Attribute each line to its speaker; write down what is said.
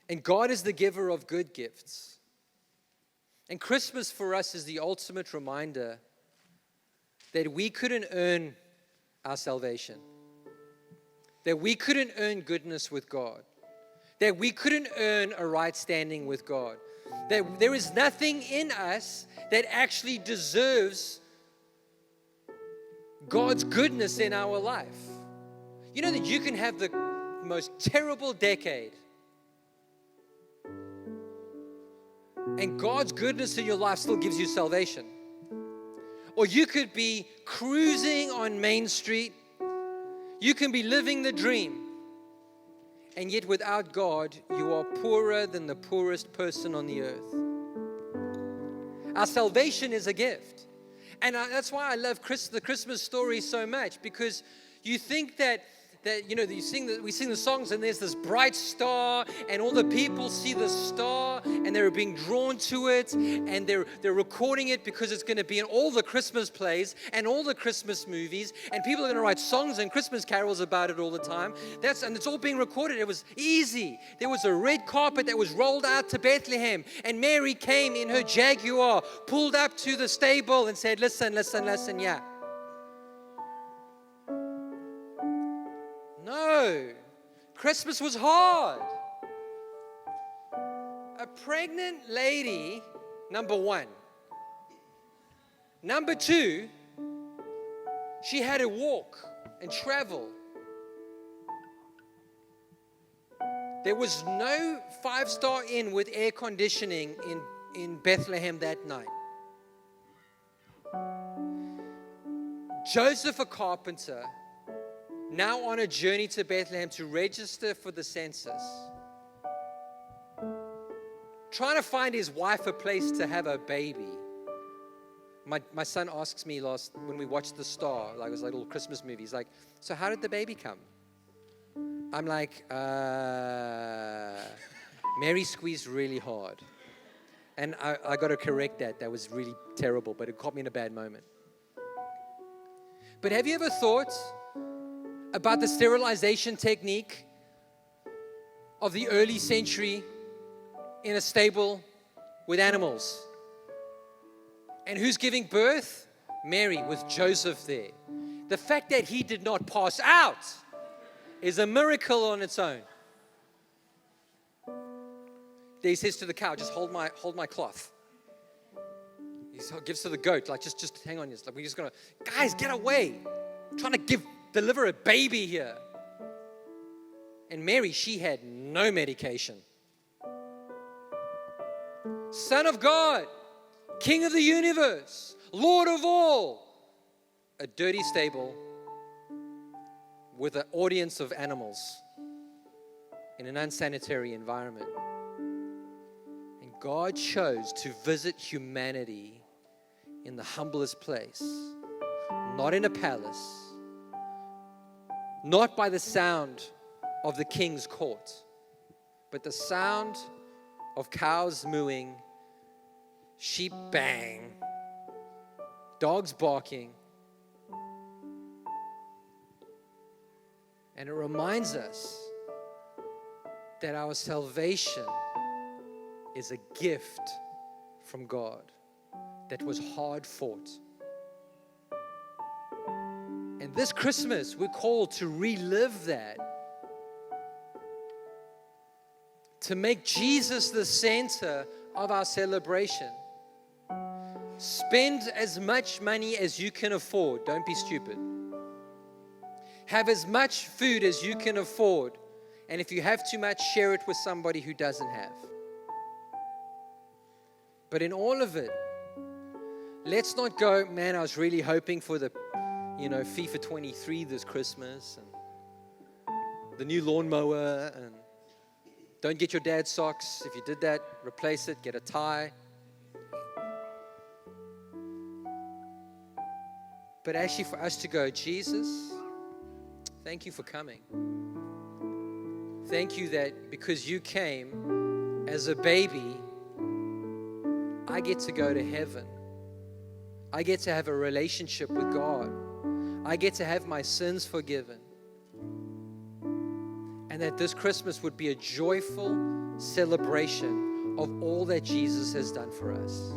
Speaker 1: And God is the giver of good gifts. And Christmas for us is the ultimate reminder that we couldn't earn our salvation, that we couldn't earn goodness with God, that we couldn't earn a right standing with God, that there is nothing in us that actually deserves God's goodness in our life. You know that you can have the most terrible decade, and God's goodness in your life still gives you salvation. Or you could be cruising on Main Street. You can be living the dream. And yet without God, you are poorer than the poorest person on the earth. Our salvation is a gift. And that's why I love the Christmas story so much, because you think that we sing the songs and there's this bright star and all the people see the star and they're being drawn to it and they're recording it because it's going to be in all the Christmas plays and all the Christmas movies, and people are going to write songs and Christmas carols about it all the time. And it's all being recorded. It was easy. There was a red carpet that was rolled out to Bethlehem, and Mary came in her Jaguar, pulled up to the stable and said, listen, yeah. No, Christmas was hard. A pregnant lady, number one. Number two, she had to walk and travel. There was no 5-star inn with air conditioning in Bethlehem that night. Joseph, a carpenter, now on a journey to Bethlehem to register for the census, trying to find his wife a place to have a baby. My son asks me when we watched The Star, like it was like a little Christmas movie, he's like, so how did the baby come? I'm like, Mary squeezed really hard. And I got to correct that. That was really terrible, but it caught me in a bad moment. But have you ever thought about the sterilization technique of the early century in a stable with animals? And who's giving birth? Mary, with Joseph there. The fact that he did not pass out is a miracle on its own. He says to the cow, just hold my cloth. He gives to the goat, like just hang on, we're just gonna, guys, get away. I'm trying to deliver a baby here. And Mary, she had no medication. Son of God, King of the universe, Lord of all. A dirty stable with an audience of animals in an unsanitary environment. And God chose to visit humanity in the humblest place, not in a palace, not by the sound of the king's court, but the sound of cows mooing, sheep bang, dogs barking. And it reminds us that our salvation is a gift from God that was hard fought. And this Christmas, we're called to relive that, to make Jesus the center of our celebration. Spend as much money as you can afford. Don't be stupid. Have as much food as you can afford. And if you have too much, share it with somebody who doesn't have. But in all of it, let's not go, man, I was really hoping for the FIFA 23 this Christmas and the new lawnmower, and don't get your dad's socks. If you did that, replace it, get a tie. But actually for us to go, Jesus, thank you for coming. Thank you that because you came as a baby, I get to go to heaven. I get to have a relationship with God. I get to have my sins forgiven. And that this Christmas would be a joyful celebration of all that Jesus has done for us.